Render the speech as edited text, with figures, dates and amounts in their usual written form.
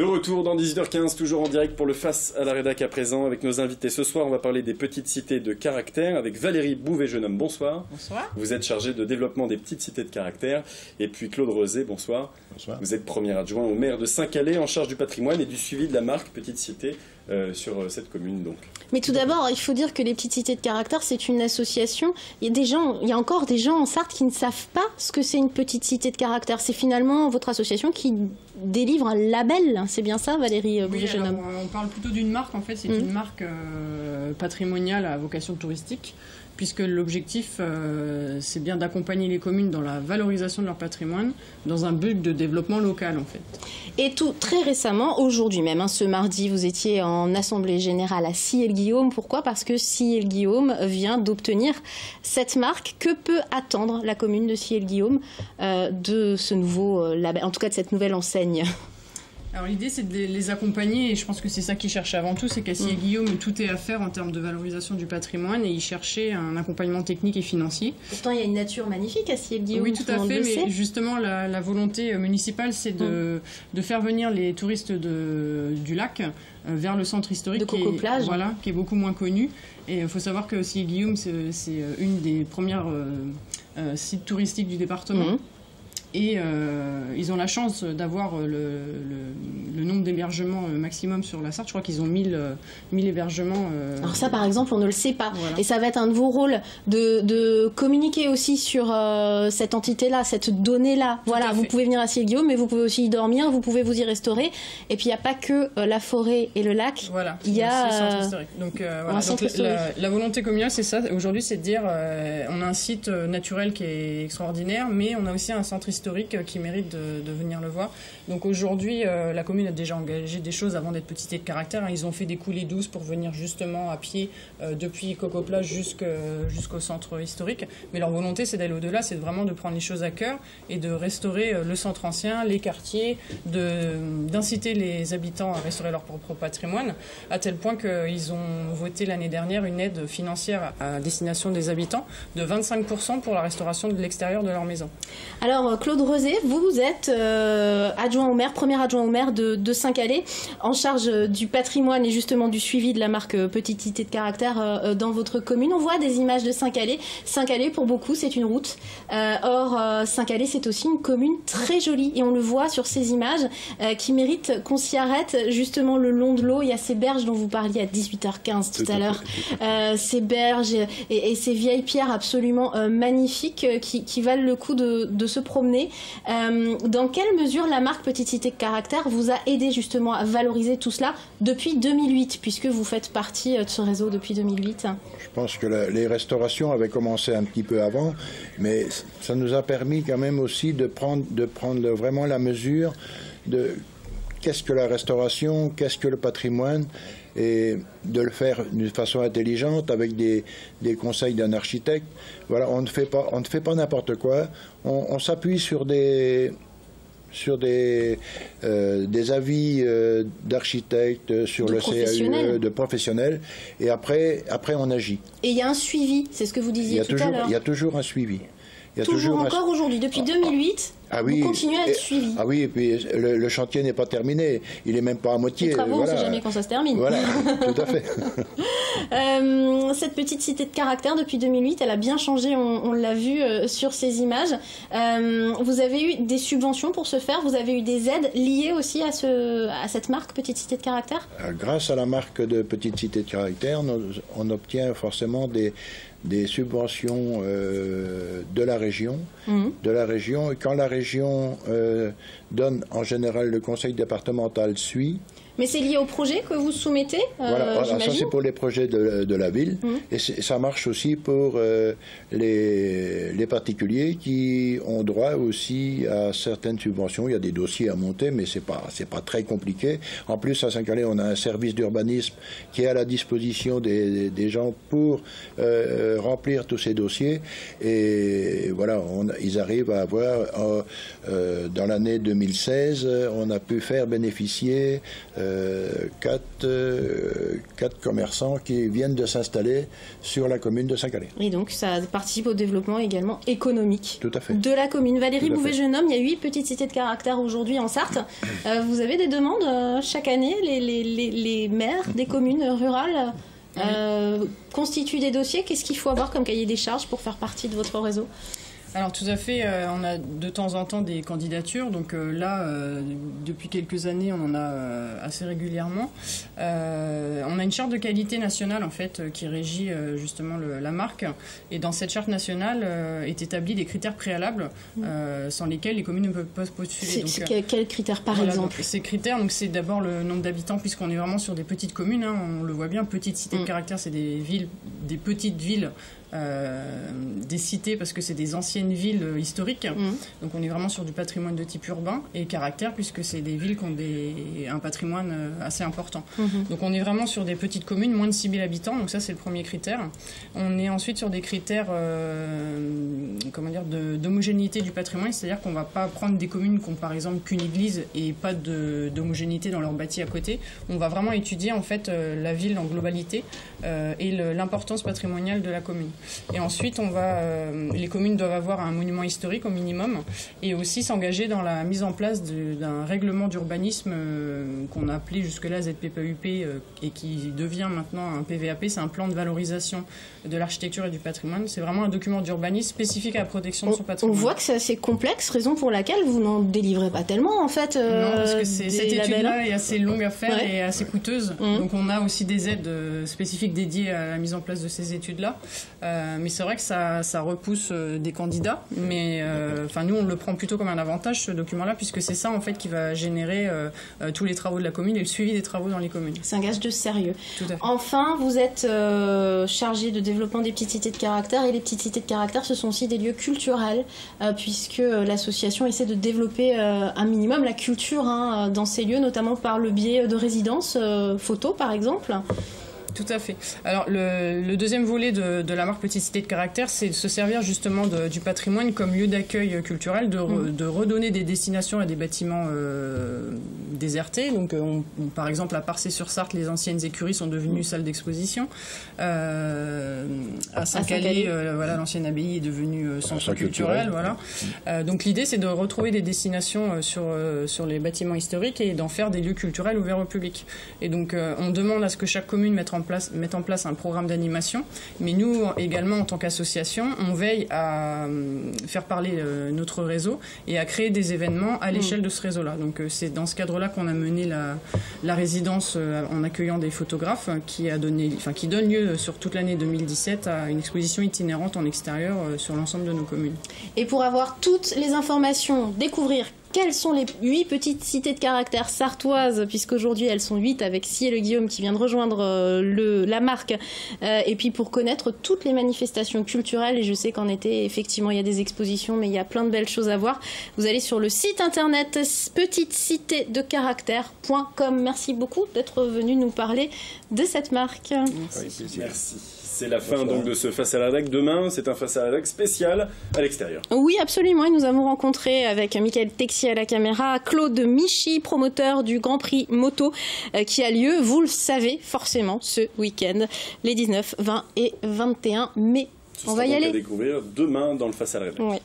De retour dans 18h15, toujours en direct pour le Face à la Rédac à présent, avec nos invités. Ce soir, on va parler des petites cités de caractère avec Valérie Bouvet-Jeune-Homme. Bonsoir. Bonsoir. Vous êtes chargée de développement des petites cités de caractère. Et puis Claude Rosé, bonsoir. Bonsoir. Vous êtes premier adjoint au maire de Saint-Calais en charge du patrimoine et du suivi de la marque Petite Cité sur cette commune. Donc. Mais tout d'abord, il faut dire que les petites cités de caractère, c'est une association. Il y a encore des gens en Sarthe qui ne savent pas ce que c'est une petite cité de caractère. C'est finalement votre association qui délivre un label. C'est bien ça, Valérie Bouvet-Jeune-Homme? Oui, on parle plutôt d'une marque, en fait. C'est une marque patrimoniale à vocation touristique, puisque l'objectif, c'est bien d'accompagner les communes dans la valorisation de leur patrimoine, dans un but de développement local, en fait. Et tout très récemment, aujourd'hui même, ce mardi, vous étiez en assemblée générale à Sillé-le-Guillaume. Pourquoi? Parce que Sillé-le-Guillaume vient d'obtenir cette marque. Que peut attendre la commune de Sillé-le-Guillaume de ce nouveau label, en tout cas de cette nouvelle enseigne? Alors l'idée, c'est de les accompagner, et je pense que c'est ça qu'ils cherchent avant tout, c'est qu'à Sillé-le-Guillaume, tout est à faire en termes de valorisation du patrimoine, et ils cherchaient un accompagnement technique et financier. Pourtant, il y a une nature magnifique à Sillé-le-Guillaume. Oui, tout à fait, mais justement, la volonté municipale, c'est de faire venir les touristes du lac vers le centre historique, qui est beaucoup moins connu. Et il faut savoir que Sillé-le-Guillaume, c'est une des premières sites touristiques du département. Et ils ont la chance d'avoir le nombre d'hébergements maximum sur la Sarthe. Je crois qu'ils ont 1000 hébergements. Alors ça, par exemple, on ne le sait pas. Voilà. Et ça va être un de vos rôles de communiquer aussi sur cette entité-là, cette donnée-là. Voilà, vous pouvez venir à Sillé-le-Guillaume, mais vous pouvez aussi y dormir, vous pouvez vous y restaurer. Et puis, il n'y a pas que la forêt et le lac. Voilà, il y a un centre historique. Donc, la volonté communale, c'est ça. Aujourd'hui, c'est de dire on a un site naturel qui est extraordinaire, mais on a aussi un centre historique qui mérite de venir le voir. Donc aujourd'hui, la commune a déjà engagé des choses avant d'être petite cité de caractère. Ils ont fait des coulées douces pour venir justement à pied depuis Coco-Plage jusqu'au centre historique. Mais leur volonté, c'est d'aller au-delà, c'est vraiment de prendre les choses à cœur et de restaurer le centre ancien, les quartiers, d'inciter les habitants à restaurer leur propre patrimoine, à tel point qu'ils ont voté l'année dernière une aide financière à destination des habitants de 25% pour la restauration de l'extérieur de leur maison. Alors, Claude Rosé, vous êtes adjoint au maire, premier adjoint au maire de Saint-Calais, en charge du patrimoine et justement du suivi de la marque Petite Cité de caractère dans votre commune. On voit des images de Saint-Calais. Saint-Calais, pour beaucoup, c'est une route. Or, Saint-Calais, c'est aussi une commune très jolie et on le voit sur ces images qui méritent qu'on s'y arrête justement le long de l'eau. Il y a ces berges dont vous parliez à 18h15 tout à l'heure. Ces berges et ces vieilles pierres absolument magnifiques qui valent le coup de se promener. Dans quelle mesure la marque Petite Cité de caractère vous a aidé justement à valoriser tout cela depuis 2008, puisque vous faites partie de ce réseau depuis 2008? Je pense que les restaurations avaient commencé un petit peu avant, mais ça nous a permis quand même aussi de prendre vraiment la mesure de qu'est-ce que la restauration, qu'est-ce que le patrimoine, et de le faire d'une façon intelligente avec des conseils d'un architecte. Voilà, on ne fait pas n'importe quoi. On s'appuie sur des avis d'architectes, sur le CAUE, de professionnels, et après on agit. Et il y a un suivi, c'est ce que vous disiez tout à l'heure. Il y a toujours un suivi. Toujours encore aujourd'hui, depuis 2008, vous continuez à être suivi. Ah oui, et puis le chantier n'est pas terminé, il n'est même pas à moitié. Les travaux, on ne sait jamais quand ça se termine. Voilà, tout à fait. Cette petite cité de caractère, depuis 2008, elle a bien changé, on l'a vu sur ces images. Vous avez eu des subventions pour ce faire, vous avez eu des aides liées aussi à cette marque Petite Cité de caractère? Grâce à la marque de Petite Cité de caractère, on obtient forcément des subventions de la région. Et quand la région donne, en général, le conseil départemental suit. Mais c'est lié au projet que vous soumettez, voilà, ça c'est pour les projets de la ville. Et ça marche aussi pour les particuliers qui ont droit aussi à certaines subventions. Il y a des dossiers à monter, mais c'est pas très compliqué. En plus, à Saint-Calais, on a un service d'urbanisme qui est à la disposition des gens pour remplir tous ces dossiers. Et voilà, ils arrivent à avoir, dans l'année 2016, on a pu faire bénéficier 4 commerçants qui viennent de s'installer sur la commune de Saint-Calais. Et donc ça participe au développement également économique Tout à fait. de la commune. Valérie Bouvet-Genome, il y a 8 petites cités de caractère aujourd'hui en Sarthe. Vous avez des demandes chaque année, les maires des communes rurales constituent des dossiers. Qu'est-ce qu'il faut avoir comme cahier des charges pour faire partie de votre réseau ? Alors tout à fait, on a de temps en temps des candidatures, donc là, depuis quelques années, on en a assez régulièrement. On a une charte de qualité nationale en fait qui régit justement la marque, et dans cette charte nationale est établi des critères préalables sans lesquels les communes ne peuvent pas postuler. Quels critères par exemple? Ces critères, donc c'est d'abord le nombre d'habitants, puisqu'on est vraiment sur des petites communes, hein, on le voit bien, petites cités de caractère, c'est des villes, des petites villes. Des cités parce que c'est des anciennes villes historiques, donc on est vraiment sur du patrimoine de type urbain, et caractère puisque c'est des villes qui ont un patrimoine assez important. Donc on est vraiment sur des petites communes, moins de 6 000 habitants, donc ça c'est le premier critère. On est ensuite sur des critères d'homogénéité du patrimoine, c'est-à-dire qu'on ne va pas prendre des communes qui ont par exemple qu'une église et pas d'homogénéité dans leur bâti à côté. On va vraiment étudier en fait la ville en globalité et l'importance patrimoniale de la commune. Et ensuite, les communes doivent avoir un monument historique au minimum, et aussi s'engager dans la mise en place d'un règlement d'urbanisme qu'on a appelé jusque-là ZPPUP et qui devient maintenant un PVAP. C'est un plan de valorisation de l'architecture et du patrimoine. C'est vraiment un document d'urbanisme spécifique à la protection de son patrimoine. On voit que c'est assez complexe, raison pour laquelle vous n'en délivrez pas tellement en fait. Non, parce que cette étude-là est assez longue à faire et assez coûteuse. Donc on a aussi des aides spécifiques dédiées à la mise en place de ces études-là. Mais c'est vrai que ça repousse des candidats, mais nous on le prend plutôt comme un avantage, ce document-là, puisque c'est ça en fait qui va générer tous les travaux de la commune et le suivi des travaux dans les communes. C'est un gage de sérieux. Tout à fait. Enfin, vous êtes chargé de développement des petites cités de caractère, et les petites cités de caractère, ce sont aussi des lieux culturels, puisque l'association essaie de développer un minimum la culture dans ces lieux, notamment par le biais de résidences photos par exemple. Tout à fait. Alors le deuxième volet de la marque Petite Cité de Caractère, c'est de se servir justement du patrimoine comme lieu d'accueil culturel, de redonner des destinations à des bâtiments désertés. Donc par exemple à Parcé-sur-Sarthe, les anciennes écuries sont devenues salles d'exposition. À Saint-Calais, l'ancienne abbaye est devenue centre culturel. Voilà. Donc l'idée c'est de retrouver des destinations sur les bâtiments historiques et d'en faire des lieux culturels ouverts au public. Et donc on demande à ce que chaque commune mette en place un programme d'animation, mais nous également en tant qu'association, on veille à faire parler notre réseau et à créer des événements à l'échelle de ce réseau-là. Donc c'est dans ce cadre-là qu'on a mené la résidence en accueillant des photographes qui donne lieu sur toute l'année 2017 à une exposition itinérante en extérieur sur l'ensemble de nos communes. Et pour avoir toutes les informations, découvrir quelles sont les 8 petites cités de caractère sartoises, puisqu'aujourd'hui elles sont 8 avec Ciel et Guillaume qui vient de rejoindre la marque, et puis pour connaître toutes les manifestations culturelles, et je sais qu'en été effectivement il y a des expositions, mais il y a plein de belles choses à voir, vous allez sur le site internet petitecitédecaractère.com. Merci beaucoup d'être venu nous parler de cette marque. Merci. C'est la fin donc de ce Face à la rédac. Demain, c'est un Face à la rédac spécial à l'extérieur. Oui, absolument. Et nous avons rencontré avec Michael Texier à la caméra Claude Michy, promoteur du Grand Prix Moto qui a lieu, vous le savez forcément, ce week-end, les 19, 20 et 21 mai. On va y aller. À découvrir demain dans le Face à la rédac. Oui.